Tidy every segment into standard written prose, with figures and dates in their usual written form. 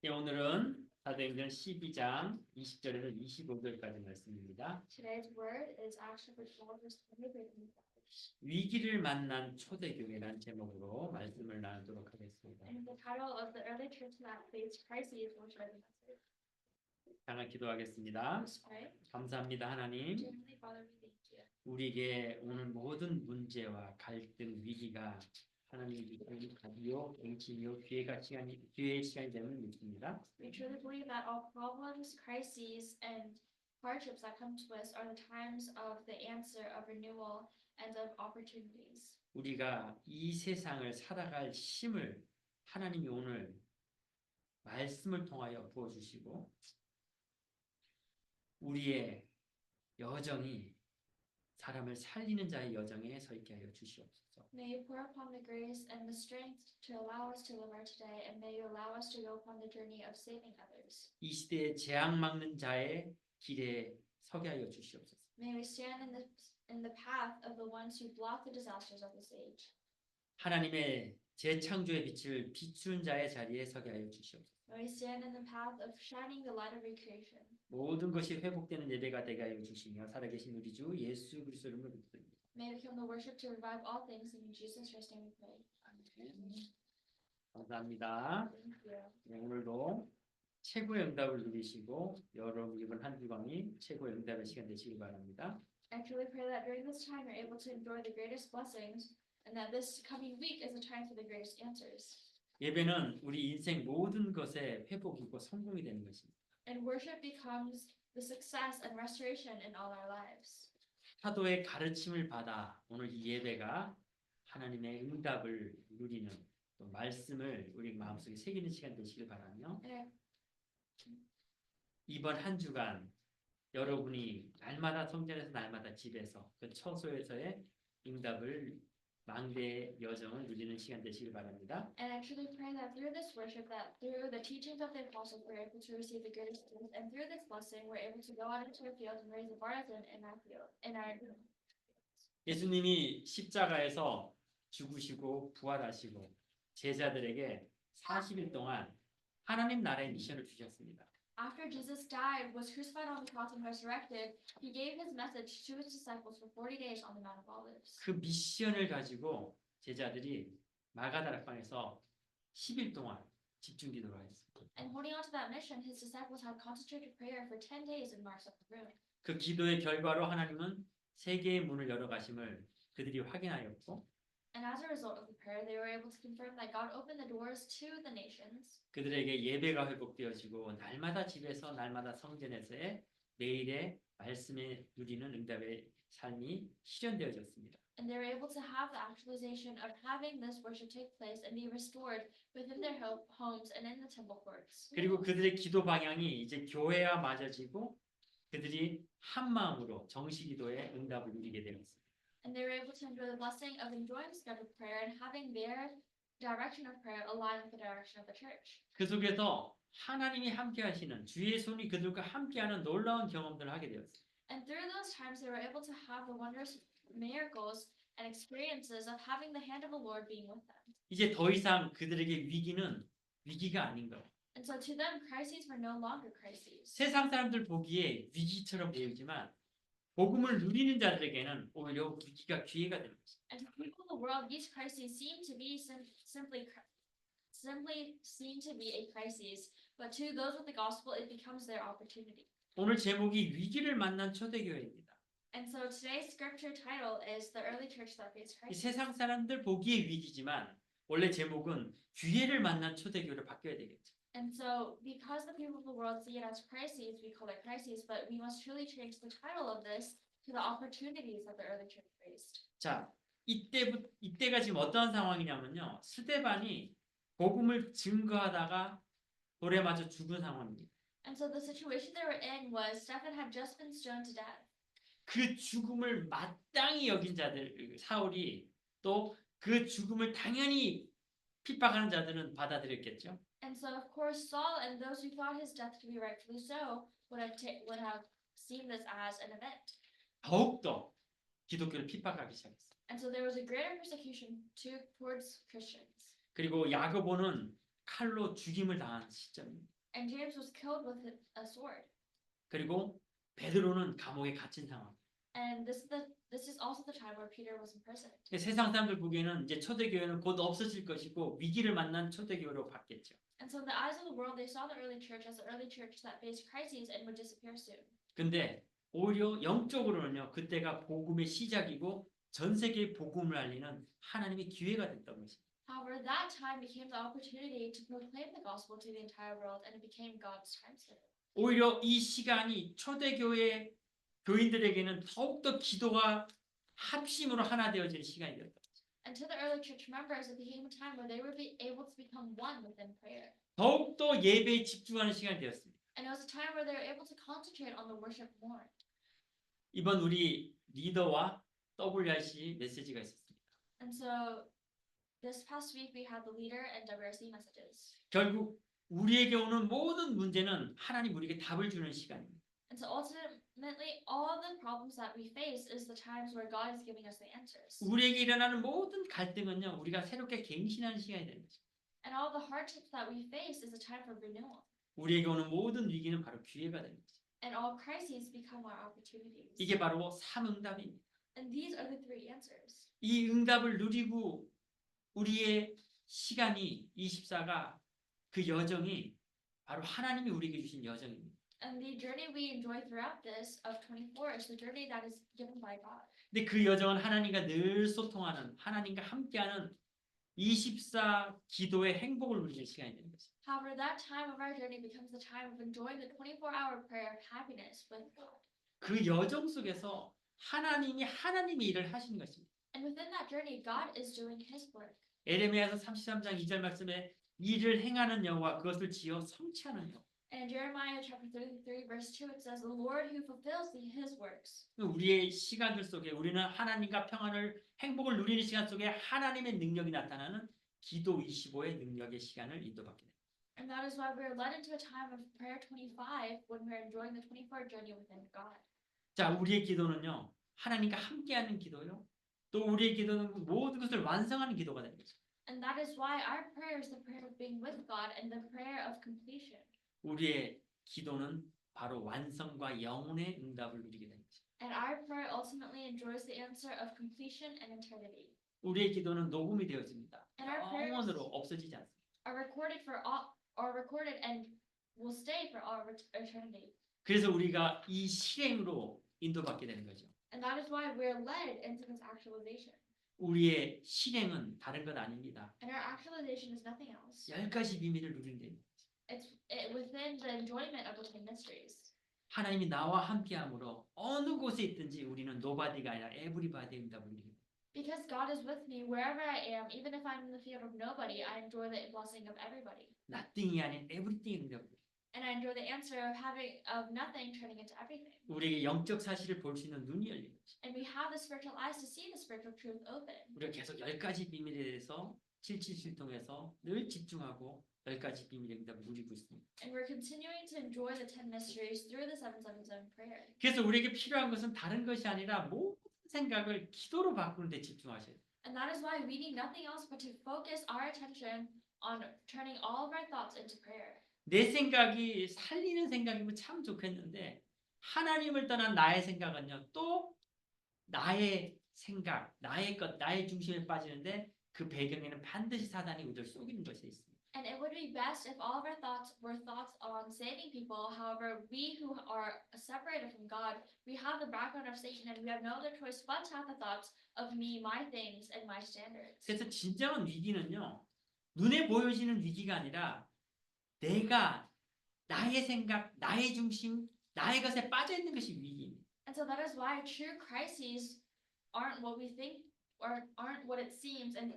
네, 오늘은 사도행전 12장 20절에서 25절까지 말씀입니다. Today's word is Acts chapter 12, verse 23. 위기를 만난 초대교회란 제목으로 말씀을 나누도록 하겠습니다. And the title of the early church that faced crises will share the message. 잠깐 기도하겠습니다. Let's pray. 감사합니다, 하나님. Dear Heavenly Father, we thank you. 우리에게 오는 모든 문제와 갈등, 위기가 하나님이 주신 답이요, 갱신이요, 기회의 시간이 되는 믿습니다. We truly believe that all problems, crises, and hardships that come to us are the times of the answer of renewal and of opportunities. 우리가 이 세상을 살아갈 힘을 하나님이 오늘 말씀을 통하여 부어주시고 우리의 여정이 사람을 살리는 자의 여정에 서 있게 하여 주시옵소서. May you pour upon the grace and the strength to allow us to live our today, and may you allow us to go upon the journey of saving others. 이 시대에 재앙 막는 자의 길에 서게 하여 주시옵소서. May we stand in the path of the ones who block the disasters of this age. 하나님의 재창조의 빛을 비추는 자의 자리에 서게 하여 주시옵소서. May we stand in the path of shining the light of recreation. 모든 것이 회복되는 예배가 되게 하여 주시며 살아계신 우리 주 예수 그리스도 이름으로 기도드립니다. May it become the worship to revive all things, and in Jesus Christ's name we pray. 아멘. 감사합니다. Thank you. 네, 오늘도 최고의 응답을 누리시고 여러분 이번 한 주간이 최고의 응답의 시간 되시길 바랍니다. I truly pray that during this time you're able to enjoy the greatest blessings, and that this coming week is a time for the greatest answers. 예배는 우리 인생 모든 것의 회복이고 성공이 되는 것입니다. And worship becomes the success and restoration in all our lives. 사도의 가르침을 받아 오늘 이 예배가 하나님의 응답을 누리는 또 말씀을 우리 마음속에 새기는 시간 되시길 바라며 And 이번 한 주간 여러분이 날마다 성전에서 날마다 집에서 그 처소에서의 응답을 망대의 여정을 누리는 시간 되시길 바랍니다. I truly pray that through this worship, that through the teachings of the apostles, we're able to receive the greatest things, and through this blessing, we're able to go out into our fields and raise a partisan in our field, in our. 예수님이 십자가에서 죽으시고 부활하시고 제자들에게 40일 동안 하나님 나라의 미션을 주셨습니다. After Jesus died, was crucified on the cross, and resurrected, he gave his message to his disciples for 40 days on the Mount of Olives. 그 미션을 가지고 제자들이 마가다락방에서 10일 동안 집중 기도를 했습니다. And holding on to that mission, his disciples had concentrated prayer for 10 days in Mark's upper room. 그 기도의 결과로 하나님은 세계의 문을 열어 가심을 그들이 확인하였고 And as a result of the prayer, they were able to confirm that God opened the doors to the nations. 그들에게 예배가 회복되어지고 날마다 집에서 날마다 성전에서의 매일의 말씀에 누리는 응답의 삶이 실현되어졌습니다. And they were able to have the actualization of having this worship take place and be restored within their homes and in the temple courts. 그리고 그들의 기도 방향이 이제 교회와 맞아지고 그들이 한 마음으로 정시 기도의 응답을 누리게 되었습니다. And they were able to enjoy the blessing of enjoying scheduled prayer and having their direction of prayer align with the direction of the church. 그 속에서 하나님이 함께 하시는 주의 손이 그들과 함께하는 놀라운 경험들을 하게 되었습니다. And through those times, they were able to have the wondrous miracles and experiences of having the hand of the Lord being with them. 이제 더 이상 그들에게 위기는 위기가 아닌 것. And so to them, crises were no longer crises. 세상 사람들 보기에 위기처럼 보이지만 복음을 누리는 자들에게는 오히려 위기가 기회가 되는 것입니다. And to people in the world, these crises seem to be simply seem to be a crisis, but to those with the gospel, it becomes their opportunity. 오늘 제목이 위기를 만난 초대교회입니다. And so today's scripture title is the early church that faced 이 crisis. 세상 사람들 보기에 위기지만 원래 제목은 기회를 만난 초대교회로 바뀌어야 되겠죠. And so because the people of the world see it as crises, we call it crises, but we must truly change the title of this to the opportunities that the early church faced. 자, 이때가 지금 어떠한 상황이냐면요. 스데반이 복음을 증거하다가 돌에 맞아 죽은 상황입니다. And so the situation they were in was Stephen had just been stoned to death. 그 죽음을 마땅히 여긴 자들, 사울이 또 그 죽음을 당연히 핍박하는 자들은 받아들였겠죠. And so of course Saul and those who thought his death to be rightfully so would have seen this as an event. 더욱더 기독교를 핍박하기 시작했어요. And so there was a greater persecution towards Christians. 그리고 야고보는 칼로 죽임을 당한 시점입니다. And James was killed with a sword. 그리고 베드로는 감옥에 갇힌 상황. And this is also the time where Peter was imprisoned. 세상 사람들 보기에는 이제 초대교회는 곧 없어질 것이고 위기를 만난 초대교회로 바뀌었죠. And so in the eyes of the world, they saw the early church as the early church that faced crises and would disappear soon. 근데 오히려 영적으로는요, 그때가 복음의 시작이고 전 세계에 복음을 알리는 하나님의 기회가 됐던 것입니다. However, that time became the opportunity to proclaim the gospel to the entire world, and it became God's time slot. 오히려 이 시간이 초대교회 교인들에게는 더욱더 기도가 합심으로 하나 되어지는 시간이 되었다. And to the early church members, it became a time where they would be able to become one within prayer. 더욱더 예배에 집중하는 시간이 되었습니다. And it was a time where they were able to concentrate on the worship more. 이번 우리 리더와 WRC 메시지가 있었습니다. And so this past week, we had the leader and WRC messages. 결국 우리에게 오는 모든 문제는 하나님 우리에게 답을 주는 시간입니다. And so ultimately, all the problems that we face is the times where God is giving us the answers. 우리에게 일어나는 모든 갈등은요, 우리가 새롭게 갱신하는 시간이 되는 거죠. And all the hardships that we face is a time for renewal. 우리에게 오는 모든 위기는 바로 기회가 되는 거죠. And all crises become our opportunities. 이게 바로 삼응답입니다. And these are the three answers. 이 응답을 누리고 우리의 시간이 24가 그 여정이 바로 하나님이 우리에게 주신 여정입니다. And the journey we enjoy throughout this of 24 is the journey that is given by God. 근데 그 여정은 하나님과 늘 소통하는, 하나님과 함께하는 24 기도의 행복을 누리는 시간이 되는 것입니다. However, that time of our journey becomes the time of enjoying the 24-hour prayer of happiness with God. 그 여정 속에서 하나님이 하나님의 일을 하시는 것입니다. And within that journey, God is doing His work. 에레미야서 33장 2절 말씀에 일을 행하는 여호와 그것을 지어 성취하는 여호와. And in Jeremiah chapter 33, verse 2, it says, "The Lord who fulfills His works." 우리의 시간들 속에 우리는 하나님과 평안을 행복을 누리는 시간 속에 하나님의 능력이 나타나는 기도 25의 능력의 시간을 인도받게 됩니다. And that is why we are led into a time of prayer 25 when we are enjoying the 24 journey within God. 자, 우리의 기도는요, 하나님과 함께하는 기도요. 또 우리의 기도는 모든 것을 완성하는 기도가 되는 거죠. And that is why our prayer is the prayer of being with God and the prayer of completion. 우리의 기도는 바로 완성과 영혼의 응답을 누리게 되는 거죠. And our prayer ultimately enjoys the answer of completion and eternity. 우리의 기도는 녹음이 되어집니다. And our prayers 영원으로 없어지지 않습니다. are recorded for all, are recorded and will stay for all eternity. 그래서 우리가 이 실행으로 인도받게 되는 거죠. And that is why we're led into this actualization. 우리의 실행은 다른 것 아닙니다. And our actualization is nothing else. 10가지 비밀을 누리는 데입니다. It's within the enjoyment of the 10 mysteries. 하나님이 나와 함께함으로 어느 곳에 있든지 우리는 노바디가 아니라 에브리바디입니다. Because God is with me wherever I am, even if I'm in the field of nobody, I enjoy the blessing of everybody. nothing이 아닌 everything입니다. And I enjoy the answer of nothing turning into everything. 우리에게 영적 사실을 볼 수 있는 눈이 열린 거죠. And we have the spiritual eyes to see the spiritual truth open. 우리가 계속 10가지 비밀에 대해서 777 통해서 늘 집중하고 10가지 비밀의 응답을 누리고 있습니다. And we're continuing to enjoy the 10 mysteries through the 777 prayer. 그래서 우리에게 필요한 것은 다른 것이 아니라 모든 생각을 기도로 바꾸는 데 집중하셔야 돼요. And that is why we need nothing else but to focus our attention on turning all of our thoughts into prayer. 내 생각이 살리는 생각이면 참 좋겠는데 하나님을 떠난 나의 생각은요 또 나의 생각, 나의 것, 나의 중심에 빠지는데 그 배경에는 반드시 사단이 우리를 속이는 것이 있습니다. And it would be best if all of our thoughts were thoughts on saving people. However, we who are separated from God, we have the background of Satan and we have no other choice but to have the thoughts of me, my things, and my standards. 그래서 진정한 위기는요 눈에 보여지는 위기가 아니라 내가 나의 생각, 나의 중심, 나의 것에 빠져 있는 것이 위기입니다. And so that is why true crises aren't what we think or aren't what it seems. And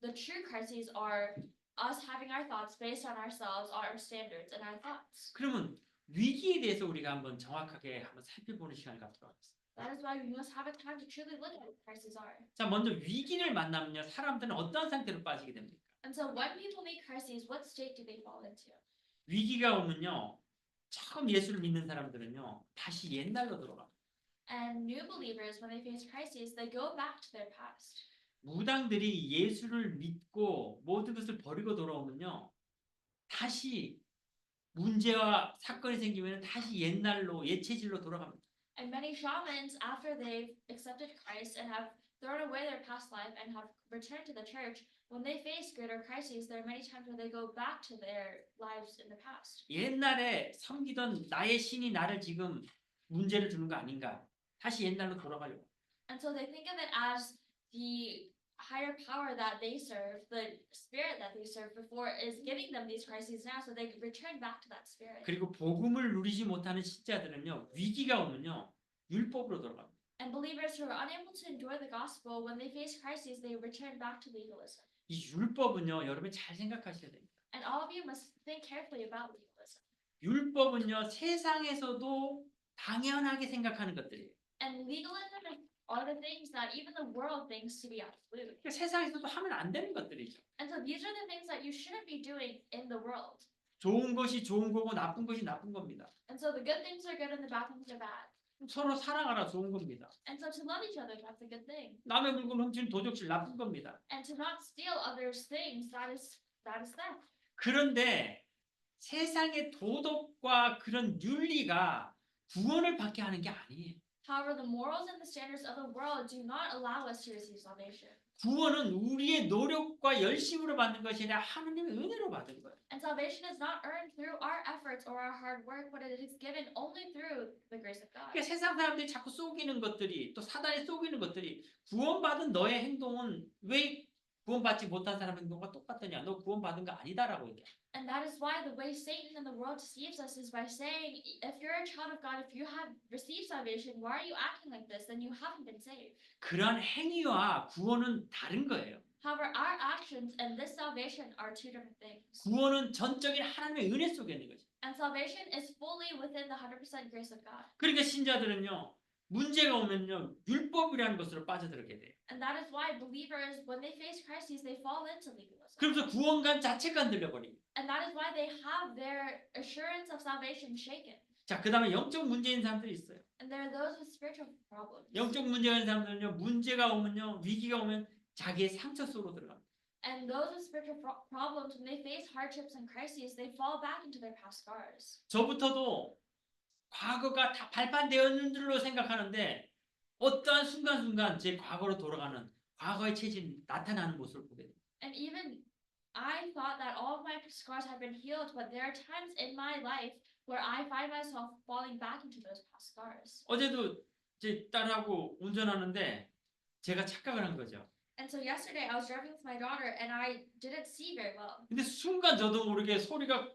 the true crises are us having our thoughts based on ourselves, our standards, and our thoughts. 그러면 위기에 대해서 우리가 한번 정확하게 한번 살펴보는 시간을 갖도록 하겠습니다. That is why we must have a time to truly look at what crises are. 자, 먼저 위기를 만나면요 사람들은 어떤 상태로 빠지게 됩니까? And so when people meet crises, what state do they fall into? 위기가 오면요 처음 예수를 믿는 사람들은요 다시 옛날로 돌아갑니다. And new believers, when they face crises, they go back to their past. 무당들이 예수를 믿고 모든 것을 버리고 돌아오면요 다시 문제와 사건이 생기면 다시 옛날로 옛 체질로 돌아갑니다. And many shamans, after they've accepted Christ and have thrown away their past life and have returned to the church, when they face greater crises, there are many times where they go back to their lives in the past. 옛날에 섬기던 나의 신이 나를 지금 문제를 주는 거 아닌가? 다시 옛날로 돌아가려고. And so they think of it as the higher power that they serve, the spirit that they serve before is giving them these crises now, so they return back to that spirit. 그리고 복음을 누리지 못하는 신자들은요, 위기가 오면요, 율법으로 돌아갑니다. And believers who are unable to enjoy the gospel, when they face crises, they return back to legalism. 이 율법은요, 여러분 잘 생각하셔야 됩니다. And all of you must think carefully about legalism. 율법은요, 세상에서도 당연하게 생각하는 것들이에요. And legalism are the things that even the world thinks to be absolute. 그러니까 세상에서도 하면 안 되는 것들이죠. And so these are the things that you shouldn't be doing in the world. 좋은 것이 좋은 거고 나쁜 것이 나쁜 겁니다. And so the good things are good and the bad things are bad. 서로 사랑하라 좋은 겁니다. And so to love each other, that's a good thing. 남의 물건 훔치는 도적질 나쁜 겁니다. And to not steal others' things, that is theft. 그런데 세상의 도덕과 그런 윤리가 구원을 받게 하는 게 아니에요. However, the morals and the standards of the world do not allow us to receive salvation. 구원은 우리의 노력과 열심으로 받는 것이 아니라 하나님의 은혜로 받은 거예요. And salvation is not earned through our efforts or our hard work, but it is given only through the grace of God. 그러니까 세상 사람들이 자꾸 속이는 것들이 또 사단이 속이는 것들이 구원받은 너의 행동은 왜 구원받지 못한 사람 행동과 똑같더냐? 너 구원받은 거 아니다라고 얘기해. And that is why the way Satan and the world deceives us is by saying, if you're a child of God, if you have received salvation, why are you acting like this? Then you haven't been saved. 그런 행위와 구원은 다른 거예요. However, our actions and this salvation are two different things. 구원은 전적인 하나님의 은혜 속에 있는 거죠. And salvation is fully within the 100% grace of God. 그러니까 신자들은요. 문제가 오면요. 율법이라는 것으로 빠져들게 돼요. And that is why believers, when they face crises, they fall into legalism. 그래서 구원관 자체가 흔들려버립니다. And that is why they have their assurance of salvation shaken. 자, 그 다음에 영적 문제인 사람들이 있어요. And there are those with spiritual problems. 영적 문제가 있는 사람들은요. 문제가 오면요. 위기가 오면 자기의 상처 속으로 들어갑니다. And those with spiritual problems, when they face hardships and crises, they fall back into their past scars. 저부터도 과거가 다 발판되었는 줄로 생각하는데 어떠한 순간순간 제 과거로 돌아가는 과거의 체질이 나타나는 모습을 보게 됩니다. And even I thought that all of my scars had been healed, but there are times in my life where I find myself falling back into those past scars. 어제도 제 딸하고 운전하는데 제가 착각을 한 거죠. And so yesterday I was driving with my daughter and I didn't see very well. 근데 순간 저도 모르게 소리가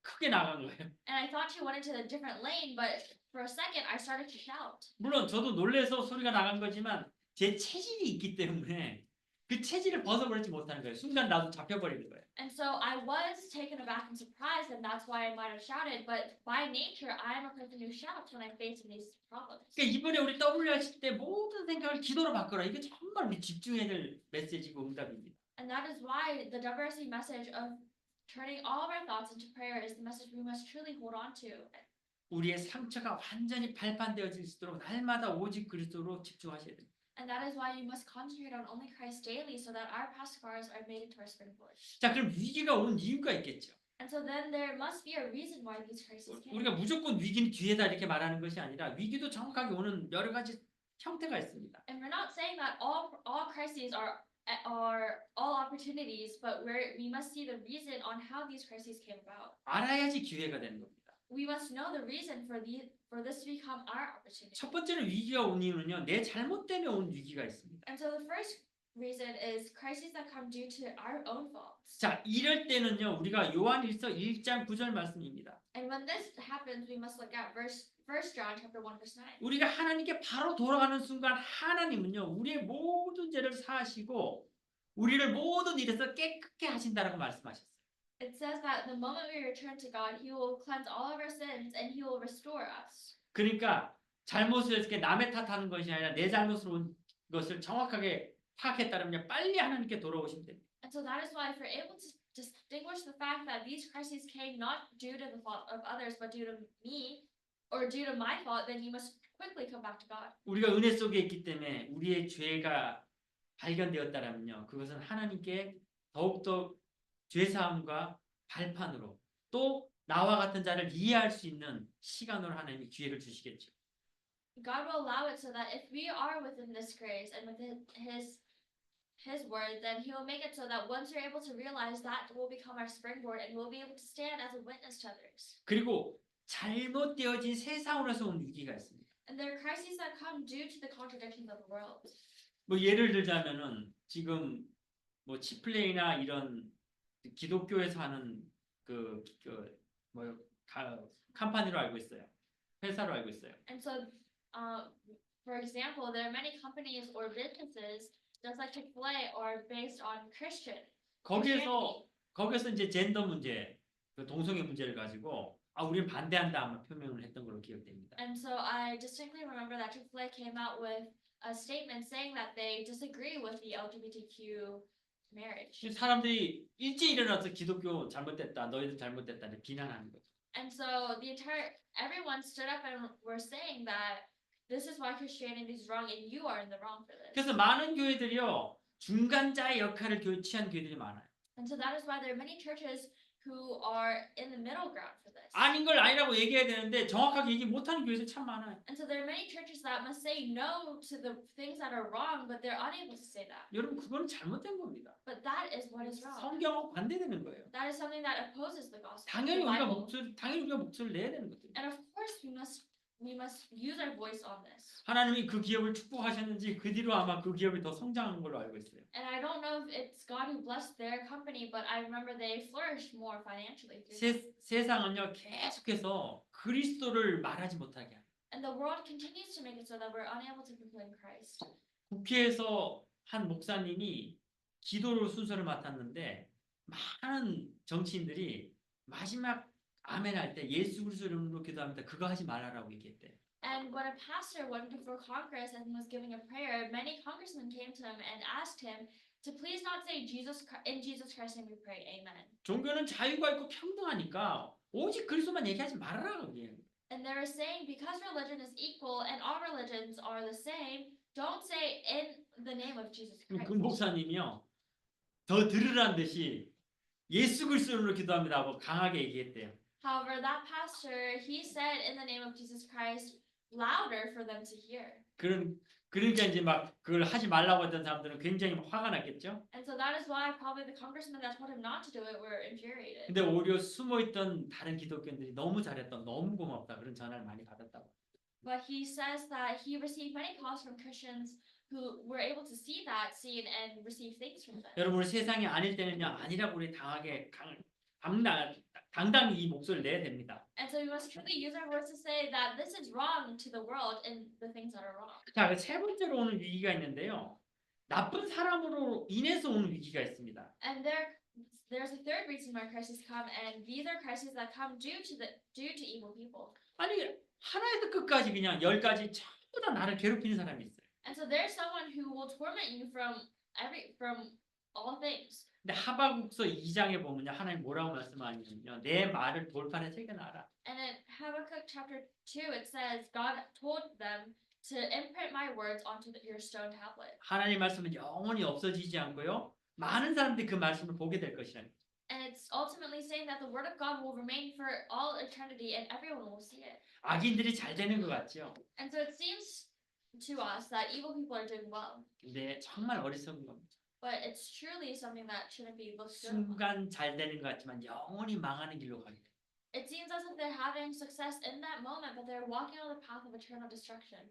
크게 나간 거예요. And I thought she went into a different lane, but for a second I started to shout. 물론 저도 놀래서 소리가 나간 거지만 제 체질이 있기 때문에 그 체질을 벗어버리지 못하는 거예요. 순간 나도 잡혀버리는 거예요. And so I was taken aback and surprised, and that's why I might have shouted. But by nature, I am a person who shouts when I'm facing these problems. 그러니까 이번에 우리 W 하실 때 모든 생각을 기도로 바꾸라. 이게 정말 우리 집중해야 될 메시지고 응답입니다. And that is why the WRC message of turning all of our thoughts into prayer is the message we must truly hold on to. 우리의 상처가 완전히 발판되어질 수 있도록 날마다 오직 그리스도로 집중하셔야 됩니다. And that is why you must concentrate on only Christ daily, so that our past scars are made into our springboard. 자, 그럼 위기가 온 이유가 있겠죠. And so then there must be a reason why these crises came. 우리가 무조건 위기는 뒤에다 이렇게 말하는 것이 아니라 위기도 정확하게 오는 여러 가지 형태가 있습니다. And we're not saying that all crises are all opportunities, but we must see the reason on how these crises came about. 알아야지 기회가 되는 겁니다. We must know the reason for this to become our opportunity. 첫 번째로 위기가 온 이유는요. 내 잘못 때문에 온 위기가 있습니다. And so the first reason is crises that come due to our own faults. 자, 이럴 때는요. 우리가 요한일서 1장 9절 말씀입니다. And when this happens, we must look at 1 John chapter 1 verse 9. 우리가 하나님께 바로 돌아가는 순간 하나님은요. 우리의 모든 죄를 사하시고 우리를 모든 일에서 깨끗게 하신다라고 말씀하셨어요. It says that the moment we return to God, He will cleanse all of our sins and He will restore us. 그러니까 잘못을 이렇게 남의 탓하는 것이 아니라 내 잘못으로 온 것을 정확하게 파악했다면 빨리 하나님께 돌아오시면 됩니다. And so that is why if you're able to distinguish the fact that these crises came not due to the fault of others, but due to me or due to my fault, then you must quickly come back to God. 우리가 은혜 속에 있기 때문에 우리의 죄가 발견되었다면요. 그것은 하나님께 더욱더 죄사함과 발판으로 또 나와 같은 자를 이해할 수 있는 시간으로 하나님이 기회를 주시겠죠. God will allow it so that if we are within this grace and within His word, then He will make it so that once you're able to realize that will become our springboard and we'll be able to stand as a witness to others. 그리고 잘못되어진 세상으로서 온 위기가 있습니다. And there are crises that come due to the contradictions of the world. 뭐 예를 들자면은 지금 뭐 치플레이나 이런 기독교에서 하는 뭐 컴퍼니로 알고 있어요. 회사로 알고 있어요. And so, for example, there are many companies or businesses, just like Chick-fil-A, are based on Christian. 거기서 이제 젠더 문제, 그 동성애 문제를 가지고 우리는 반대한다 아마 표명을 했던 걸로 기억됩니다. And so I distinctly remember that Chick-fil-A came out with a statement saying that they disagree with the LGBTQ marriage. 사람들이 일제히 일어나서 기독교 잘못됐다, 너희들 잘못됐다 비난하는 거죠. And so everyone stood up and were saying that this is why Christianity is wrong and you are in the wrong for this. 그래서 많은 교회들이요 중간자의 역할을 취한 교회들이 많아요. And so that is why there are many churches who are in the middle ground for this. 아닌 걸 아니라고 얘기해야 되는데 정확하게 얘기 못하는 교회들 참 많아요. And so there are many churches that must say no to the things that are wrong, but they're unable to say that. 여러분 그건 잘못된 겁니다. But that is what is wrong. 성경하고 반대되는 거예요. That is something that opposes the gospel. 당연히 the 우리가 Bible. 목소리를 내야 되는 것들. And of course we must use our voice on this. 하나님이 그 기업을 축복하셨는지 그 뒤로 아마 그 기업이 더 성장한 걸로 알고 있어요. And I don't know if it's God who blessed their company, but I remember they flourished more financially through that. 세상은요 계속해서 그리스도를 말하지 못하게 합니다. And the world continues to make it so that we're unable to proclaim Christ. 국회에서 한 목사님이 기도로 순서를 맡았는데 많은 정치인들이 마지막 아멘 할 때 예수 그리스도 이름으로 기도합니다. 그거 하지 말라라고 얘기했대. And when a pastor went before Congress and was giving a prayer, many congressmen came to him and asked him to please not say in Jesus Christ's name we pray, Amen. 종교는 자유가 있고 평등하니까 오직 그리스도만 얘기하지 말라라고 얘기해요. And they were saying because religion is equal and all religions are the same, don't say in the name of Jesus Christ. 그 목사님이요 더 들으란 듯이 예수 그리스도 이름으로 기도합니다 하고 강하게 얘기했대요. However, that pastor, he said in the name of Jesus Christ louder for them to hear. 그러니까 이제 막 그걸 하지 말라고 했던 사람들은 굉장히 화가 났겠죠. And so that is why probably the congressmen that told him not to do it were infuriated. 근데 오히려 숨어있던 다른 기독교인들이 너무 잘했다, 너무 고맙다 그런 전화를 많이 받았다고. But he says that he received many calls from Christians who were able to see that scene and receive thanks from them. 여러분 세상이 아닐 때는요 아니라고 우리 당당히 이 목소리를 내야 됩니다. And so we must truly use our words to say that this is wrong to the world and the things that are wrong. 자, 세 번째로 오는 위기가 있는데요. 나쁜 사람으로 인해서 오는 위기가 있습니다. And there's a third reason why crises come, and these are crises that come due to evil people. 아니 하나에서 끝까지 그냥 10가지 전부 다 나를 괴롭히는 사람이 있어요. And so there's someone who will torment you from all things. 근데 하박국서 2장에 보면요 하나님 뭐라고 말씀하냐면요 내 말을 돌판에 새겨놔라. And in Habakkuk chapter 2 it says God told them to imprint my words onto your stone tablet. 하나님 말씀은 영원히 없어지지 않고요 많은 사람들이 그 말씀을 보게 될 것이라는. And it's ultimately saying that the word of God will remain for all eternity and everyone will see it. 악인들이 잘 되는 것 같죠. And so it seems to us that evil people are doing well. 근데 정말 어리석은 겁니다. But it's truly something that shouldn't be looked good upon. 순간 잘 되는 것 같지만 영원히 망하는 길로 가게 돼요. It seems as if they're having success in that moment, but they're walking on the path of eternal destruction.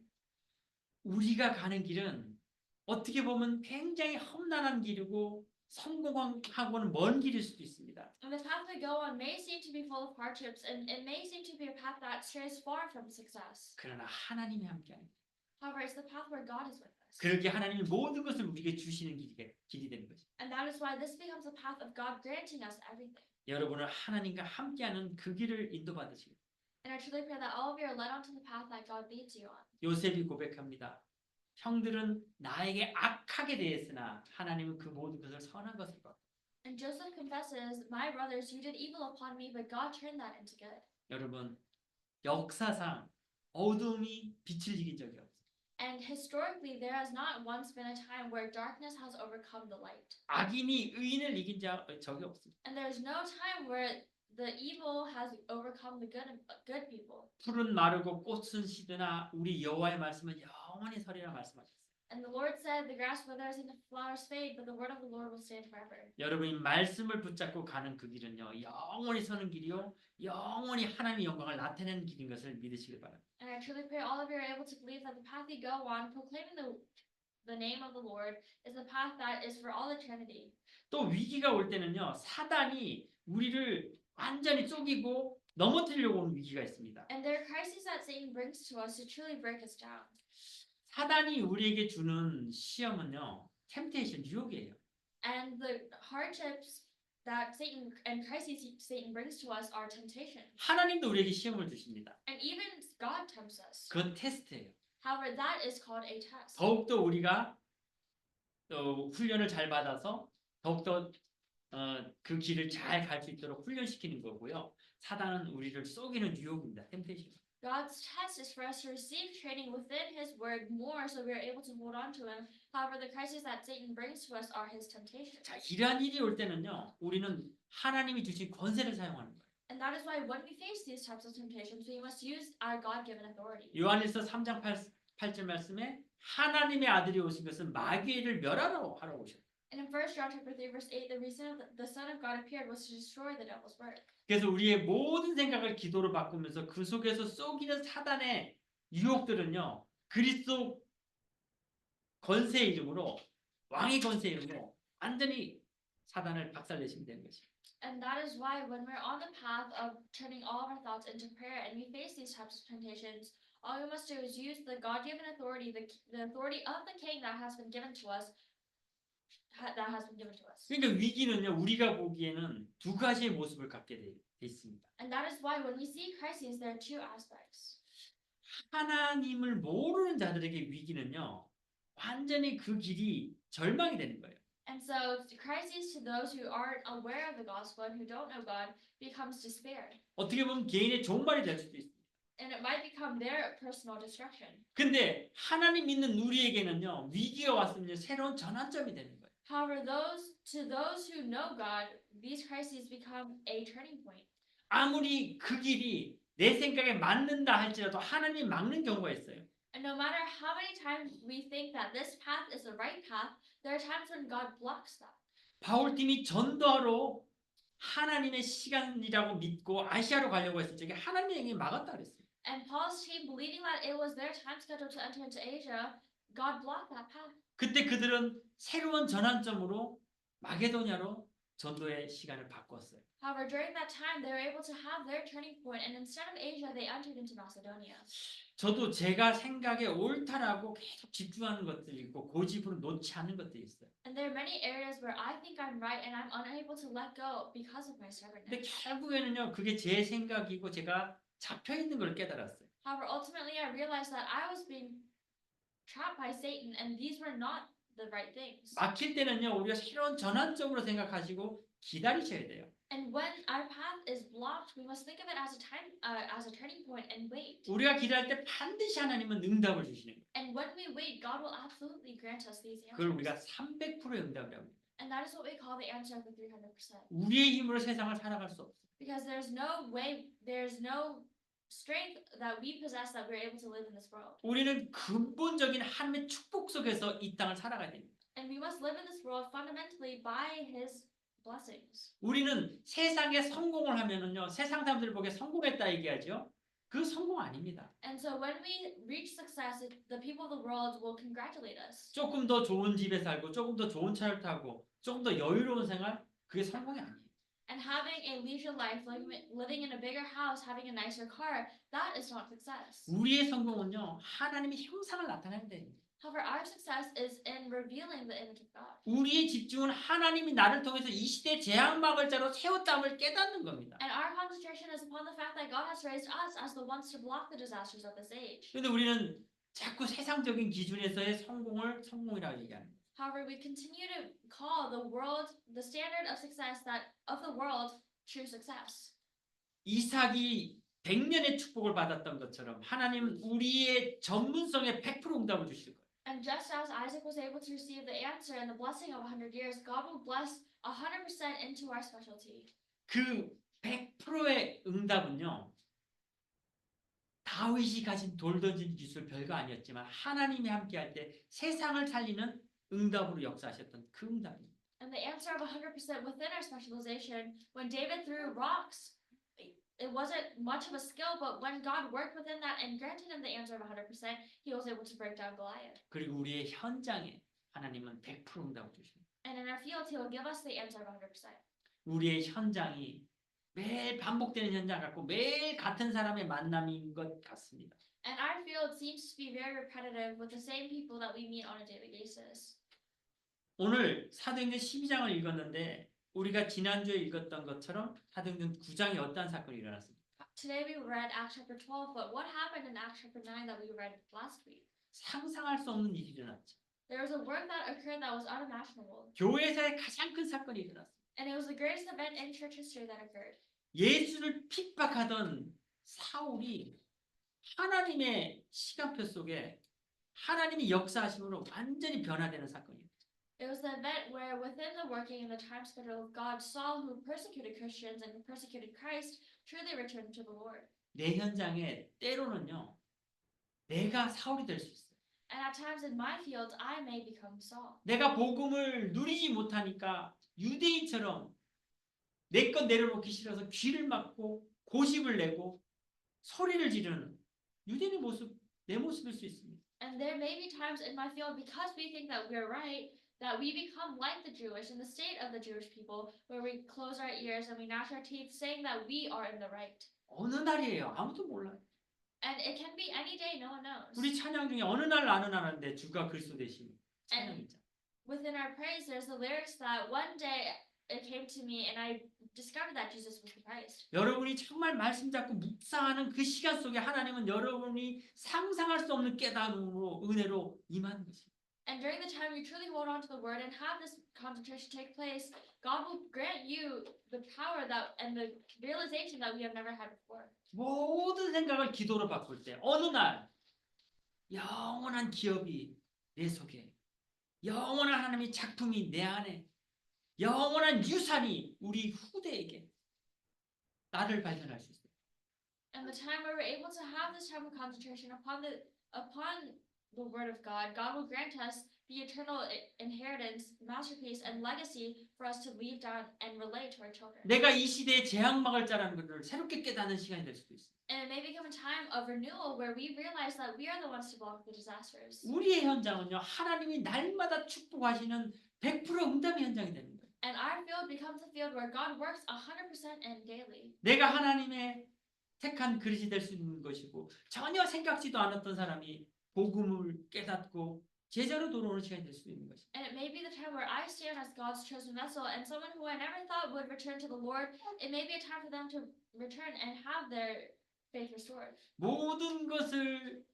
우리가 가는 길은 어떻게 보면 굉장히 험난한 길이고 성공하고는 먼 길일 수도 있습니다. And the path we go on may seem to be full of hardships, and it may seem to be a path that strays far from success. 그러나 하나님이 함께합니다. However, it's the path where God is with us. 그렇게 하나님이 모든 것을 우리에게 주시는 길이 되는 거죠. And that is why this becomes a path of God granting us everything. 여러분은 하나님과 함께하는 그 길을 인도받으시고 And I truly pray that all of you are led onto the path that God leads you on. 요셉이 고백합니다. 형들은 나에게 악하게 대했으나 하나님은 그 모든 것을 선한 것으로 바꾸고. And Joseph confesses, "My brothers, you did evil upon me, but God turned that into good." 여러분 역사상 어둠이 빛을 이긴 적이 없어요. And historically, there has not once been a time where darkness has overcome the light. 악인이 의인을 이긴 적이 없습니다. And there's no time where the evil has overcome the good people. 풀은 마르고 꽃은 시드나 우리 여호와의 말씀은 영원히 서리라 말씀하셨어요. And the Lord said, the grass withers and the flowers fade, but the word of the Lord will stand forever. 여러분이 말씀을 붙잡고 가는 그 길은요 영원히 서는 길이요 영원히 하나님의 영광을 나타내는 길인 것을 믿으시길 바랍니다. And I truly pray all of you are able to believe that the path you go on, proclaiming the name of the Lord, is the path that is for all eternity. 또 위기가 올 때는요 사단이 우리를 완전히 속이고 넘어뜨리려고 오는 위기가 있습니다. And there are crises that Satan brings to us to truly break us down. 사단이 우리에게 주는 시험은요 템테이션 유혹이에요. And the hardships that Satan and crises Satan brings to us are temptation. 하나님도 우리에게 시험을 주십니다. And even God tempts us. 그건 테스트예요. However, that is called a test. 더욱더 우리가 훈련을 잘 받아서 더욱더 그 길을 잘 갈 수 있도록 훈련시키는 거고요. 사단은 우리를 속이는 유혹입니다. 템테이션. God's test is for us to receive training within His Word more, so we are able to hold on to Him. However, the crises that Satan brings to us are his temptations. 자, 이러한 일이 올 때는요. 우리는 하나님이 주신 권세를 사용하는 거예요. And that is why when we face these types of temptations, we must use our God-given authority. 요한일서 3장 8절 말씀에 하나님의 아들이 오신 것은 마귀를 멸하러 하러 오셨어요. And in 1 John chapter 3 verse 8, the reason the Son of God appeared was to destroy the devil's work. 그래서 우리의 모든 생각을 기도로 바꾸면서 그 속에서 쏘기는 사단의 유혹들은요. 그리스도 권세의 이름으로 왕의 권세의 이름으로 완전히 사단을 박살내시면 되는 것입니다. And that is why when we're on the path of turning all of our thoughts into prayer and we face these types of temptations, all we must do is use the God-given authority, the authority of the King that has been given to us. 그러니까 위기는요 우리가 보기에는 두 가지의 모습을 갖게 돼 있습니다. And that is why when we see crises, there are two aspects. 하나님을 모르는 자들에게 위기는요 완전히 그 길이 절망이 되는 거예요. And so the crises to those who aren't aware of the gospel and who don't know God becomes despair. 어떻게 보면 개인의 종말이 될 수도 있습니다. And it might become their personal destruction. 근데 하나님 믿는 우리에게는요 위기가 왔으면 새로운 전환점이 되는 거예요. However, to those who know God, these crises become a turning point. 아무리 그 길이 내 생각에 맞는다 할지라도 하나님이 막는 경우가 있어요. And no matter how many times we think that this path is the right path, there are times when God blocks that. 바울팀이 전도하러 하나님의 시간이라고 믿고 아시아로 가려고 했을 적에 하나님이 막았다 그랬어요. And Paul's team, believing that it was their time schedule to enter into Asia, God blocked that path. 그때 그들은 새로운 전환점으로 마게도냐로 전도의 시간을 바꿨어요. However, during that time, they were able to have their turning point, and instead of Asia, they entered into Macedonia. 저도 제가 생각에 옳다라고 계속 집중하는 것들이 있고 고집으로 놓지 않는 것들이 있어요. And there are many areas where I think I'm right, and I'm unable to let go because of my 근데 stubbornness. 결국에는요 그게 제 생각이고 제가 잡혀 있는 걸 깨달았어요. However, ultimately, I realized that I was being trapped by Satan, and these were not the right things. 막힐 때는요 우리가 새로운 전환점으로 생각하시고 기다리셔야 돼요. And when our path is blocked, we must think of it as a turning point and wait. 우리가 기도할 때 반드시 하나님은 응답을 주시는 거예요. And when we wait, God will absolutely grant us these 그걸 answers. 우리가 300%의 응답이라고 합니다. And that is what we call the answer of the 300%. 우리의 힘으로 세상을 살아갈 수 없어요. Because there's no way, there's no strength that we possess that we're able to live in this world. 우리는 근본적인 하나님의 축복 속에서 이 땅을 살아가야 됩니다. And we must live in this world fundamentally by His blessings. 우리는 세상에 성공을 하면은요 세상 사람들 보기에 성공했다 얘기하죠. 그 성공 아닙니다. And so when we reach success, the people of the world will congratulate us. 조금 더 좋은 집에 살고 조금 더 좋은 차를 타고 조금 더 여유로운 생활 그게 성공이 아니에요. And having a leisure life, living in a bigger house, having a nicer car, that is not success. 우리의 성공은요 하나님의 형상을 나타내는 데입니다. However, our success is in revealing the image of God. 우리의 집중은 하나님이 나를 통해서 이 시대 재앙막을 자로 세웠다음을 깨닫는 겁니다. And our concentration is upon the fact that God has raised us as the ones to block the disasters of this age. 그런데 우리는 자꾸 세상적인 기준에서의 성공을 성공이라고 얘기합니다. However, we continue to call the standard of success of the world, true success. 이삭이 100년의 축복을 받았던 것처럼 하나님은 우리의 전문성에 100% 응답을 주실 거예요. And just as Isaac was able to receive the answer and the blessing of 100 years, God will bless 100% into our specialty. 그 100%의 응답은요. 다윗이 가진 돌 던지는 기술 별거 아니었지만 하나님이 함께할 때 세상을 살리는 응답으로 역사하셨던 그 응답입니다. And the answer of 100% within our specialization, when David threw rocks, it wasn't much of a skill, but when God worked within that and granted him the answer of 100%, he was able to break down Goliath. 그리고 우리의 현장에 하나님은 100% 응답을 주십니다. And in our field, he will give us the answer of 100%. 우리의 현장이 매일 반복되는 현장 같고 매일 같은 사람의 만남인 것 같습니다. And our field seems to be very repetitive with the same people that we meet on a daily basis. 오늘 사도행전 12장을 읽었는데 우리가 지난주에 읽었던 것처럼 사도행전 9장에 어떠한 사건이 일어났습니까? Today we read Acts chapter 12, but what happened in Acts chapter 9 that we read last week? 상상할 수 없는 일이 일어났죠. There was a work that occurred that was unimaginable, 교회에서의 가장 큰 사건이 일어났습니다. and it was the greatest event in church history that occurred. 예수를 핍박하던 사울이 하나님의 시간표 속에 하나님이 역사하심으로 완전히 변화되는 사건이에요. It was the event where, within the working and the time schedule of God, Saul, who persecuted Christians and persecuted Christ, truly returned to the Lord. 내 현장에 때로는요, 내가 사울이 될 수 있어요. And at times in my field, I may become Saul. 내가 복음을 누리지 못하니까 유대인처럼 내 것 내려놓기 싫어서 귀를 막고 고집을 내고 소리를 지르는 유대인의 모습, 내 모습일 수 있습니다. And there may be times in my field, because we think that we're right, that we become like the Jewish, in the state of the Jewish people, where we close our ears and we gnash our teeth, saying that we are in the right. 어느 날이에요? 아무도 몰라요. And it can be any day, no one knows. 우리 찬양 중에 어느 날 나는 아는데 주가 그리스도 되시니 찬양이죠. Within our praise, there's the lyrics that one day it came to me and I discovered that Jesus was the Christ. 여러분이 정말 말씀 잡고 묵상하는 그 시간 속에 하나님은 여러분이 상상할 수 없는 깨달음으로 은혜로 임하는 것입니다. And during the time you truly hold on to the word and have this concentration take place, God will grant you the power that and the realization that we have never had before. 모든 생각을 기도로 바꿀 때 어느 날 영원한 기업이 내 속에 영원한 하나님의 작품이 내 안에 영원한 유산이 우리 후대에게 나를 발견할 수 있어요. And the time where we're able to have this time of concentration upon the word of God, God will grant us the eternal inheritance, masterpiece, and legacy for us to leave down and relate to our children. 내가 이 시대에 재앙막을 자라는 것을 새롭게 깨닫는 시간이 될 수도 있어요. And it may become a time of renewal where we realize that we are the ones to block the disasters. 우리의 현장은요, 하나님이 날마다 축복하시는 100% 응답의 현장이 되는 거예요. And our field becomes a field where God works 100% and daily. 내가 하나님의 택한 그릇이 될 수 있는 것이고 전혀 생각지도 않았던 사람이 복음을 깨닫고 제자로 돌아오는 시간이 될 수 있는 것입니다. And it may be the time where I stand as God's chosen vessel and someone who I never thought would return to the Lord, it may be a time for them to return and have their faith restored. 모든 것을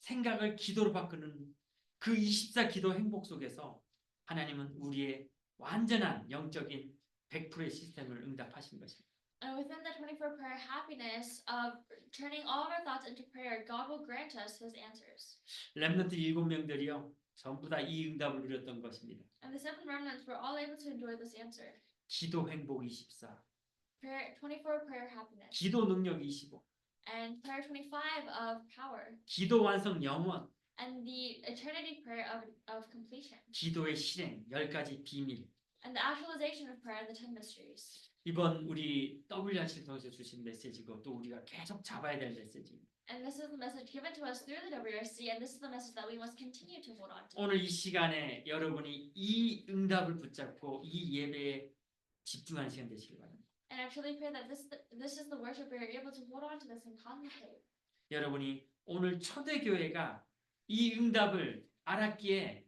생각을 기도로 바꾸는 그 24 기도 행복 속에서 하나님은 우리의 완전한 영적인 100%의 시스템을 응답하신 것입니다. And within the 24 prayer happiness of turning all of our thoughts into prayer, God will grant us His answers. 렘넌트 7명들이요 전부 다 이 응답을 누렸던 것입니다. And the 7 remnants were all able to enjoy this answer. 기도 행복 24, Prayer 24 prayer happiness. 기도 능력 25, And prayer 25 of power. 기도 완성 영원, And the eternity prayer of completion. 기도의 실행 10가지 비밀. And the actualization of prayer, the 10 mysteries. 이번 우리 WRC를 통해서 주신 메시지고 또 우리가 계속 잡아야 될 메시지입니다. And this is the message given to us through the WRC, and this is the message that we must continue to hold on to. 오늘 이 시간에 여러분이 이 응답을 붙잡고 이 예배에 집중하는 시간 되시길 바랍니다. And I truly pray that this is the worship where you're able to hold on to this and contemplate. 여러분이 오늘 초대교회가 이 응답을 알았기에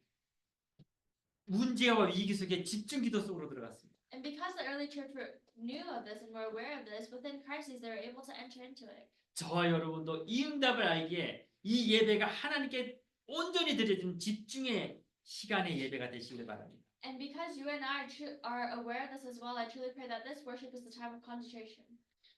문제와 위기 속에 집중기도 속으로 들어갔습니다. And because the early church knew of this and were aware of this, within crises they were able to enter into it. 저와 여러분도 이 응답을 알기에 이 예배가 하나님께 온전히 드려진 집중의 시간의 예배가 되시길 바랍니다. And because you and I are aware of this as well, I truly pray that this worship is the time of concentration.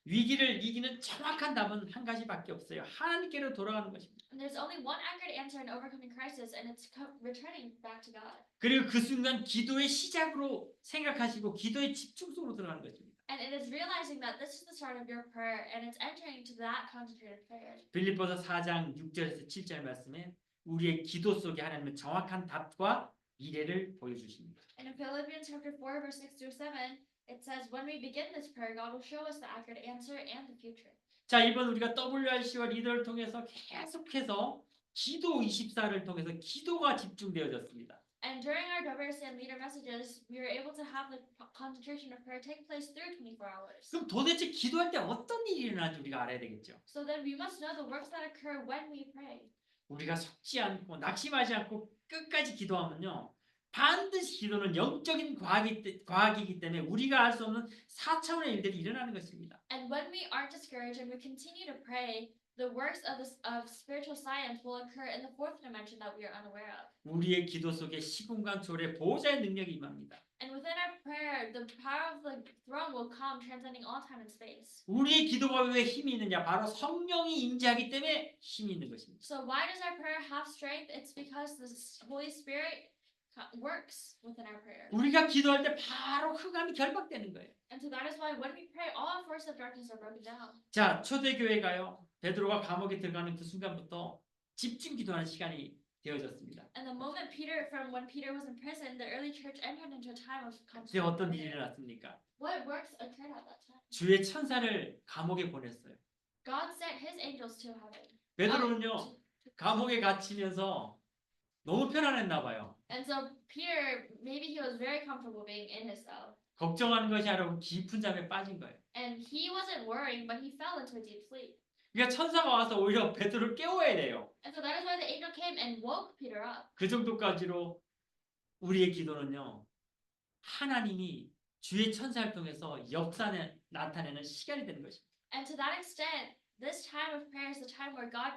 위기를 이기는 정확한 답은 한 가지밖에 없어요. 하나님께로 돌아가는 것입니다. And there's only one accurate answer in overcoming crisis, and it's returning back to God. 그리고 그 순간 기도의 시작으로 생각하시고 기도의 집중 속으로 들어가는 것입니다. And it is realizing that this is the start of your prayer, and it's entering into that concentrated prayer. 빌립보서 4장 6절에서 7절 말씀에 우리의 기도 속에 하나님은 정확한 답과 미래를 보여주십니다. And in Philippians chapter 4, verse 6 through 7, it says, when we begin this prayer, God will show us the accurate answer and the future. 자, 이번 우리가 WRC와 리더를 통해서 계속해서 기도 24를 통해서 기도가 집중되어졌습니다. And during our WRC and leader messages, we were able to have the concentration of prayer take place through 24 hours. 그럼 도대체 기도할 때 어떤 일이 일어나는지 우리가 알아야 되겠죠. So then we must know the works that occur when we pray. 우리가 속지 않고 낙심하지 않고 끝까지 기도하면요. 반드시 기도는 영적인 과학이기 때문에 우리가 알 수 없는 4차원의 일들이 일어나는 것입니다. And when we aren't discouraged and we continue to pray, the works of spiritual science will occur in the fourth dimension that we are unaware of. 우리의 기도 속에 시공간 초월의 보호자의 능력이 임합니다. And within our prayer, the power of the throne will come, transcending all time and space. 우리의 기도가 왜 힘이 있느냐? 바로 성령이 임재하기 때문에 힘이 있는 것입니다. So why does our prayer have strength? It's because the Holy Spirit works within our prayer. 우리가 기도할 때 바로 흑암이 결박되는 거예요. And so that is why when we pray, all forces of darkness are broken down. 자, 초대교회가요. 베드로가 감옥에 들어가는 그 순간부터 집중 기도하는 시간이 되어졌습니다. And the moment from when Peter was in prison, the early church entered into a time of 그때 어떤 일이 prayer. 일어났습니까? What works occurred at that time? 주의 천사를 감옥에 보냈어요. God sent His angels to heaven. 베드로는요. 감옥에 갇히면서 너무 편안했나 봐요. And so Peter, maybe he was very comfortable being in his cell. 걱정하는 것이 아니라 깊은 잠에 빠진 거예요. And he wasn't worrying, but he fell into a deep sleep. 그러니까 천사가 와서 오히려 베드로를 깨워야 돼요. And so that is why the angel came and woke Peter up. 그 정도까지로 우리의 기도는요. 하나님이 주의 천사를 통해서 역사에 나타내는 시간이 되는 것입니다. And to that extent, this time of prayer is the time where God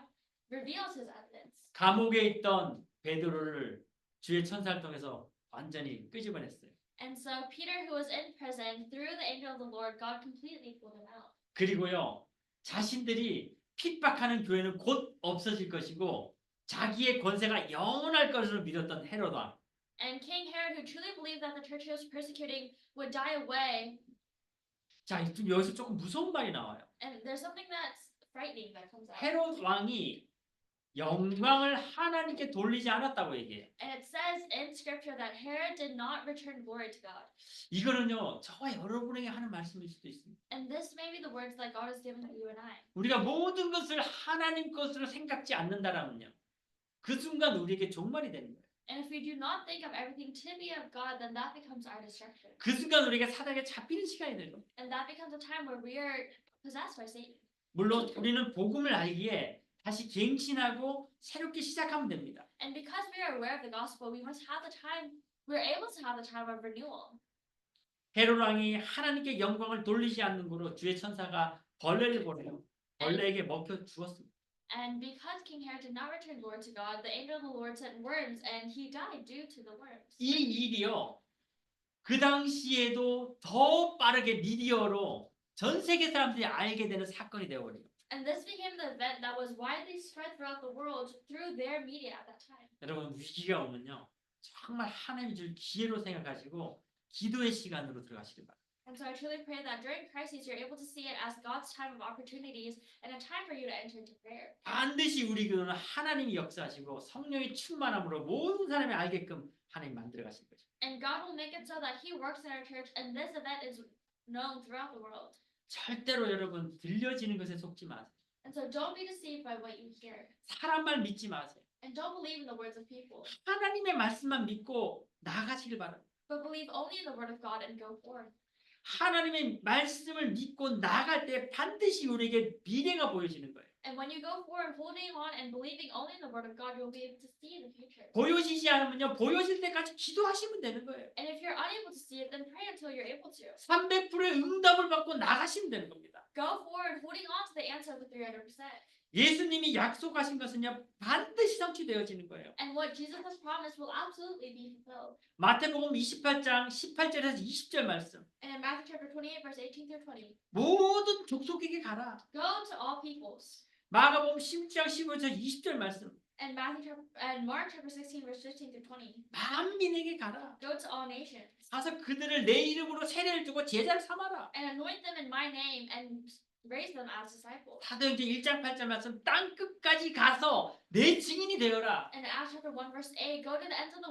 reveals His evidence. 감옥에 있던 베드로를 주의 천사를 통해서 완전히 끄집어냈어요. And so Peter, who was in prison, through the angel of the Lord, God completely pulled him out. 그리고요. 자신들이 핍박하는 교회는 곧 없어질 것이고 자기의 권세가 영원할 것으로 믿었던 헤롯 왕. And King Herod, who truly believed that the church he was persecuting would die away, 자, 지금 여기서 조금 무서운 말이 나와요. and there's something that's frightening that comes out. 헤롯 왕이 영광을 하나님께 돌리지 않았다고 얘기해요. And it says in scripture that Herod did not return glory to God. 이거는요. 저와 여러분에게 하는 말씀일 수도 있습니다. And this may be the words that God has given to you and I. 우리가 모든 것을 하나님 것으로 생각지 않는다라면요. 그 순간 우리에게 종말이 되는 거예요. And if we do not think of everything to be of God, then that becomes our destruction. 그 순간 우리가 사단에게 잡히는 시간이 되는 거예요. And that becomes a time where we are possessed by Satan. 물론 우리는 복음을 알기에 다시 갱신하고 새롭게 시작하면 됩니다. And because we are aware of the gospel, we must have the time, we're able to have the time of renewal. 헤롯 왕이 하나님께 영광을 돌리지 않는 거로 주의 천사가 벌레를 보내요. 벌레에게 먹혀 죽었습니다. And because King Herod did not return glory to God, the angel of the Lord sent worms, and he died due to the worms. 이 일이요. 그 당시에도 더 빠르게 미디어로 전 세계 사람들이 알게 되는 사건이 되어버려요. And this became the event that was widely spread throughout the world through their media at that time. 여러분 위기가 오면요. 정말 하나님이 줄 기회로 생각하시고 기도의 시간으로 들어가시길 바랍니다. And so I truly pray that during crises, you're able to see it as God's time of opportunities and a time for you to enter into prayer. 반드시 우리 교회는 하나님이 역사하시고 성령의 충만함으로 모든 사람이 알게끔 하나님 만들어 가실 거죠. And God will make it so that He works in our church, and this event is known throughout the world. 절대로 여러분 들려지는 것에 속지 마세요. And so don't be deceived by what you hear, 사람 말 믿지 마세요. and don't believe in the words of people, 하나님의 말씀만 믿고 나가시길 바랍니다. but believe only in the word of God and go forth. 하나님의 말씀을 믿고 나갈 때 반드시 우리에게 미래가 보여지는 거예요. And when you go forward, holding on and believing only in the word of God, you'll be able to see the future. 보여지지 않으면요. 보여질 때까지 기도하시면 되는 거예요. And if you're unable to see it, then pray until you're able to. 300%의 응답을 받고 나가시면 되는 겁니다. Go forward, holding on to the answer with 300%. 예수님이 약속하신 것은요 반드시 성취되어지는 거예요. And what Jesus has promised will absolutely be fulfilled. 마태복음 28장 18절에서 20절 말씀. And in Matthew chapter 28, verse 18 through 20, 모든 족속에게 가라. go to all peoples. 마가복음 16장 15절 20절 말씀. And Mark chapter 16, verse 15 through 20, 만민에게 가라. go to all nations 가서 그들을 내 이름으로 세례를 주고 제자를 삼아라. and anoint them in my name and raise them as disciples. 사도행전 1장 8절 말씀 땅 끝까지 가서 내 증인이 되어라. And in Acts chapter 1, verse 8, go to the ends of the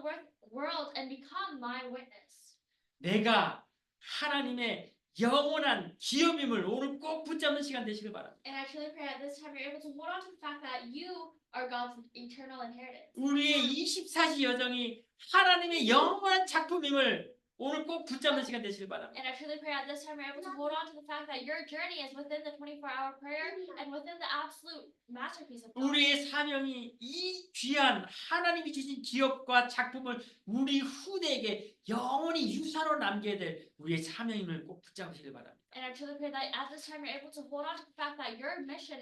world and become my witness. 내가 하나님의 영원한 기업임을 오늘 꼭 붙잡는 시간 되시길 바랍니다. And I truly pray at this time you're able to hold on to the fact that you are God's eternal inheritance. 우리의 24시 여정이 하나님의 영원한 작품임을 오늘 꼭 붙잡는 시간 되시길 바랍니다. And I truly pray at this time you're able to hold on to the fact that your journey is within the 24-hour prayer and within the absolute masterpiece of God. 우리의 사명이 이 귀한 하나님이 주신 기업과 작품을 우리 후대에게 영원히 유산으로 남겨야 될 우리의 사명임을 꼭 붙잡으시길 바랍니다. And I truly pray that at this time you're able to hold on to the fact that your mission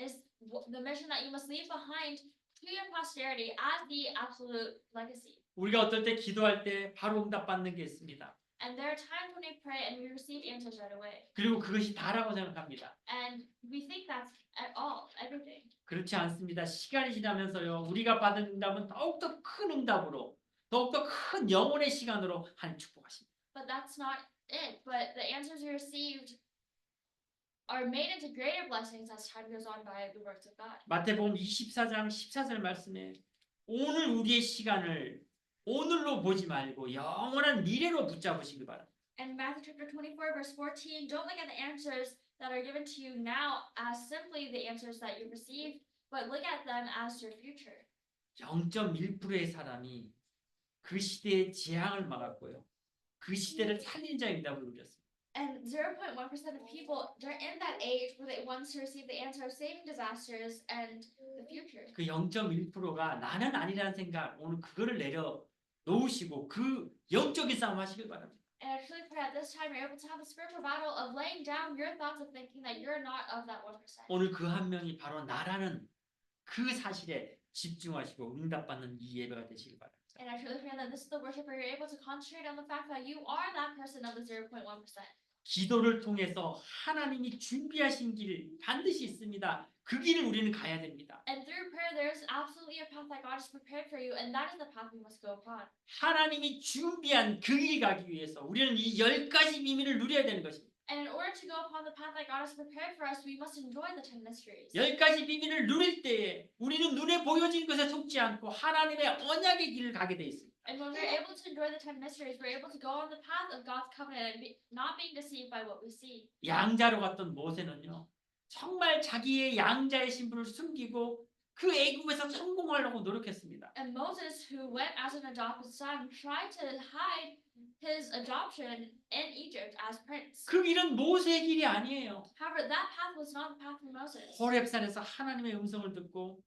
is the mission that you must leave behind to your posterity as the absolute legacy. 우리가 어떨 때 기도할 때 바로 응답받는 게 있습니다. And there are times when we pray and we receive answers right away. 그리고 그것이 다라고 생각합니다. And we think that's at all, everything. 그렇지 않습니다. 시간이 지나면서요. 우리가 받은 응답은 더욱더 큰 응답으로 더욱더 큰 영혼의 시간으로 하나님 축복하십니다. But that's not it. But the answers we received are made into greater blessings as time goes on by the works of God. 마태복음 24장 14절 말씀에 오늘 우리의 시간을 오늘로 보지 말고 영원한 미래로 붙잡으시기 바랍니다. And Matthew chapter 24, verse 14, don't look at the answers that are given to you now as simply the answers that you receive, but look at them as your future. 0.1%의 사람이 그 시대의 재앙을 막았고요. 그 시대를 살린 자의 응답을 누렸습니다. And 0.1% of people, they're in that age where they once receive the answer of saving disasters and the future. 그 0.1%가 나는 아니라는 생각 오늘 그거를 내려 놓으시고 그 영적인 싸움 하시길 바랍니다. And I truly pray at this time you're able to have a spiritual battle of laying down your thoughts of thinking that you're not of that 1%. 오늘 그 한 명이 바로 나라는 그 사실에 집중하시고 응답받는 이 예배가 되시길 바랍니다. And I truly pray that this is the worship where you're able to concentrate on the fact that you are that person of the 0.1%. 기도를 통해서 하나님이 준비하신 길 반드시 있습니다. 그 길을 우리는 가야 됩니다. And through prayer, there is absolutely a path that God has prepared for you, and that is the path we must go upon. 하나님이 준비한 그 길 가기 위해서 우리는 이 10가지 비밀을 누려야 되는 것입니다. And in order to go upon the path that God has prepared for us, we must enjoy the 10 mysteries. 10가지 비밀을 누릴 때에 우리는 눈에 보여진 것에 속지 않고 하나님의 언약의 길을 가게 돼 있습니다. And when we're able to enjoy the 10 mysteries, we're able to go on the path of God's covenant and not being deceived by what we see. 양자로 갔던 모세는요. 정말 자기의 양자의 신분을 숨기고 그 애국에서 성공하려고 노력했습니다. And Moses, who went as an adopted son, tried to hide his adoption in Egypt as prince. 그 길은 모세의 길이 아니에요. However, that path was not the path for Moses. 호렙산에서 하나님의 음성을 듣고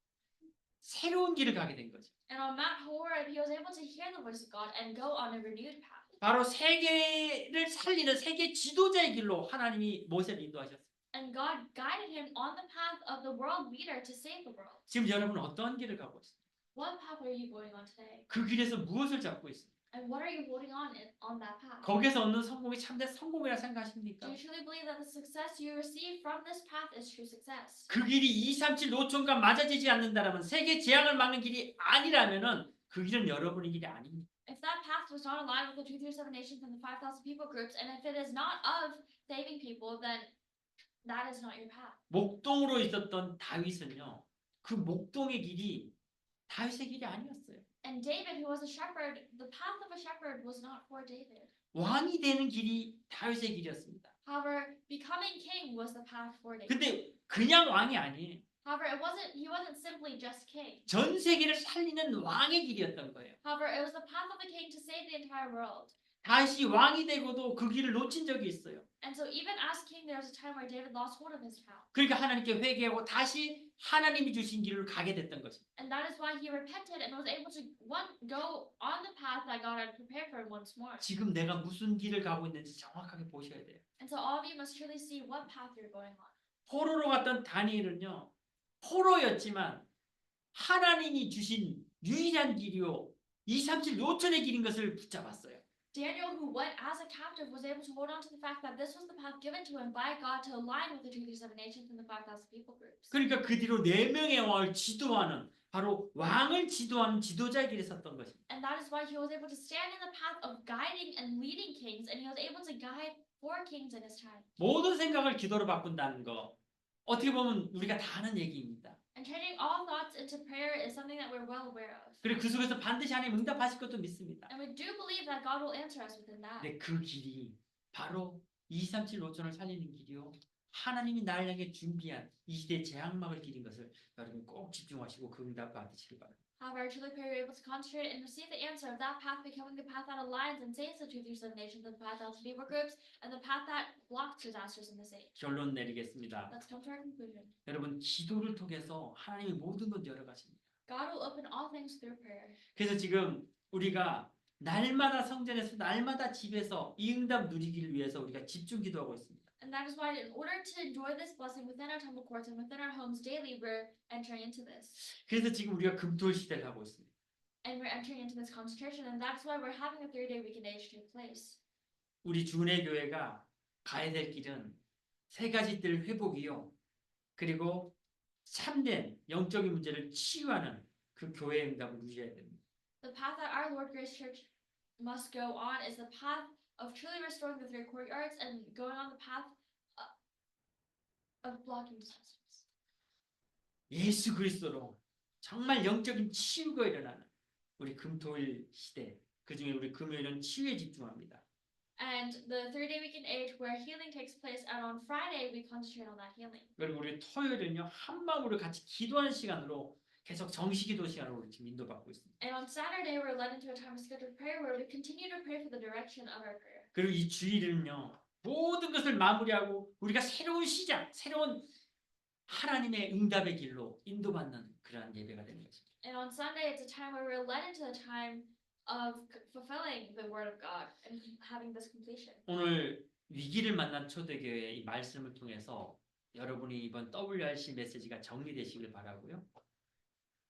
새로운 길을 가게 된 거죠. And on Mount Horeb, he was able to hear the voice of God and go on a renewed path. 바로 세계를 살리는 세계 지도자의 길로 하나님이 모세를 인도하셨어요. And God guided him on the path of the world leader to save the world. 지금 여러분 어떤 길을 가고 있어요? What path are you going on today? 그 길에서 무엇을 잡고 있어요? And what are you holding on that path? 거기서 얻는 성공이 참된 성공이라 Do 생각하십니까? you truly believe that the success you receive from this path is true success? 그 길이 237 노천과 맞아지지 않는다라면 세계 재앙을 막는 길이 아니라면은 그 길은 여러분의 길이 아닙니다. If that path was not aligned with the 237 nations and the 5,000 people groups, and if it is not of saving people, then that is not your path. 목동으로 있었던 다윗은요. 그 목동의 길이 다윗의 길이 아니었어요. And David, who was a shepherd, the path of a shepherd was not for David. 왕이 되는 길이 다윗의 길이었습니다. However, becoming king was the path for David. 근데 그냥 왕이 아니에요. However, he wasn't simply just king. 전 세계를 살리는 왕의 길이었던 거예요. However, it was the path of the king to save the entire world. 다윗이 왕이 되고도 그 길을 놓친 적이 있어요. And so even as king, there was a time where David lost hold of his path. 그러니까 하나님께 회개하고 다시 하나님이 주신 길을 가게 됐던 것입니다. And that is why he repented and was able to go on the path that God had prepared for him once more. 지금 내가 무슨 길을 가고 있는지 정확하게 보셔야 돼요. And so all of you must truly see what path you're going on. 포로로 갔던 다니엘은요. 포로였지만 하나님이 주신 유일한 길이요 237 노천의 길인 것을 붙잡았어요. Daniel, who went as a captive, was able to hold on to the fact that this was the path given to him by God to align with the 237 nations and the 5,000 people groups. 그러니까 그 뒤로 4명의 왕을 지도하는 바로 왕을 지도하는 지도자의 길에 섰던 것입니다. And that is why he was able to stand in the path of guiding and leading kings, and he was able to guide 4 kings in his time. 모든 생각을 기도로 바꾼다는 거 어떻게 보면 우리가 다 아는 얘기입니다. And turning all thoughts into prayer is something that we're well aware of. 그리고 그 속에서 반드시 하나님 응답하실 것도 믿습니다. And we do believe that God will answer us within that. 근데 그 길이 바로 237 노천을 살리는 길이요. 하나님이 나를 향해 준비한 이 시대의 재앙막을 길인 것을 여러분 꼭 집중하시고 그 응답 받으시기 바랍니다. However, I truly pray you're able to concentrate and receive the answer of that path becoming the path that aligns and saves the 237 nations, and the path that people groups, and the path that blocks disasters in this age. 결론 내리겠습니다. Let's come to our conclusion. 여러분 기도를 통해서 하나님이 모든 것 열어가십니다. God will open all things through prayer. 그래서 지금 우리가 날마다 성전에서 날마다 집에서 이 응답 누리기를 위해서 우리가 집중 기도하고 있습니다. And that is why, in order to enjoy this blessing within our temple courts and within our homes daily, we're entering into this. 그래서 지금 우리가 금토일 시대를 하고 있습니다. And we're entering into this concentration, and that's why we're having a 3-day weekend age take place. 우리 주은혜 교회가 가야 될 길은 3가지 뜰 회복이요. 그리고 참된 영적인 문제를 치유하는 그 교회의 응답을 누려야 됩니다. The path that our Lord Grace Church must go on is the path of truly restoring the 3 courtyards and going on the path of blocking disasters. 예수 그리스도로 정말 영적인 치유가 일어나는 우리 금토일 시대, 그중에 우리 금요일은 치유에 집중합니다. And the 3-day weekend age where healing takes place, and on Friday we concentrate on that healing. 그리고 우리 토요일은요 한마음으로 같이 기도하는 시간으로 계속 정시기도 시간으로 우리 지금 인도받고 있습니다. And on Saturday we're led into a time of scheduled prayer where we continue to pray for the direction of our prayer. 그리고 이 주일은요 모든 것을 마무리하고 우리가 새로운 시작, 새로운 하나님의 응답의 길로 인도받는 그러한 예배가 되는 것입니다. And on Sunday it's a time where we're led into a time of fulfilling the word of God and having this completion. 오늘 위기를 만난 초대교회의 이 말씀을 통해서 여러분이 이번 WRC 메시지가 정리되시길 바라고요.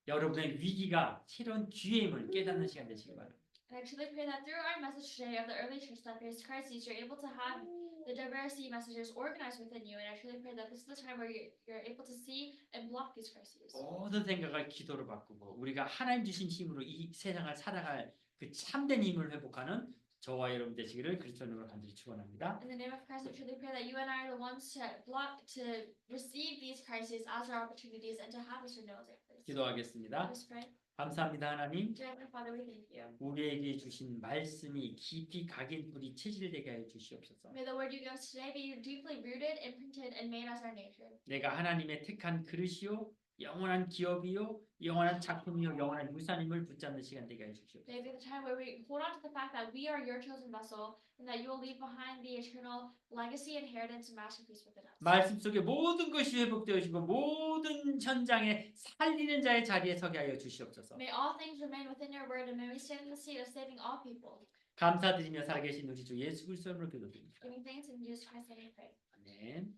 여러분의 위기가 새로운 기회임을 깨닫는 시간 되시길 바랍니다. And I truly pray that through our message today of the early church that faced crises, you're able to have the WRC messages organized within you. And I truly pray that this is the time where you're able to see and block these crises. 모든 생각을 기도로 바꾸고 우리가 하나님 주신 힘으로 이 세상을 살아갈 그 참된 힘을 회복하는 저와 여러분 되시기를 그리스도 이름으로 간절히 축원합니다. In the name of Christ, I truly pray that you and I are the ones to receive these crises as our opportunities and to have us to know it. 기도하겠습니다. Let us pray. 감사합니다 하나님. Dear Heavenly Father, we thank you. 우리에게 주신 말씀이 깊이 각인 뿌리 체질되게 하여 주시옵소서. May the word you give us today be deeply rooted, imprinted, and made as our nature. 내가 하나님의 택한 그릇이요 영원한 기업이요 영원한 작품이요 영원한 유산임을 붙잡는 시간 되게 해 주시옵소서. May be the time where we hold on to the fact that we are your chosen vessel and that you will leave behind the eternal legacy, inheritance, and masterpiece within us. 말씀 속에 모든 것이 회복되어지고 모든 현장에 살리는 자의 자리에 서게 하여 주시옵소서. May all things remain within your word, and may we stand in the seat of saving all people. 감사드리며 살아계신 우리 주 예수 그리스도로 기도드립니다. Giving thanks in Jesus Christ's name we pray. 아멘.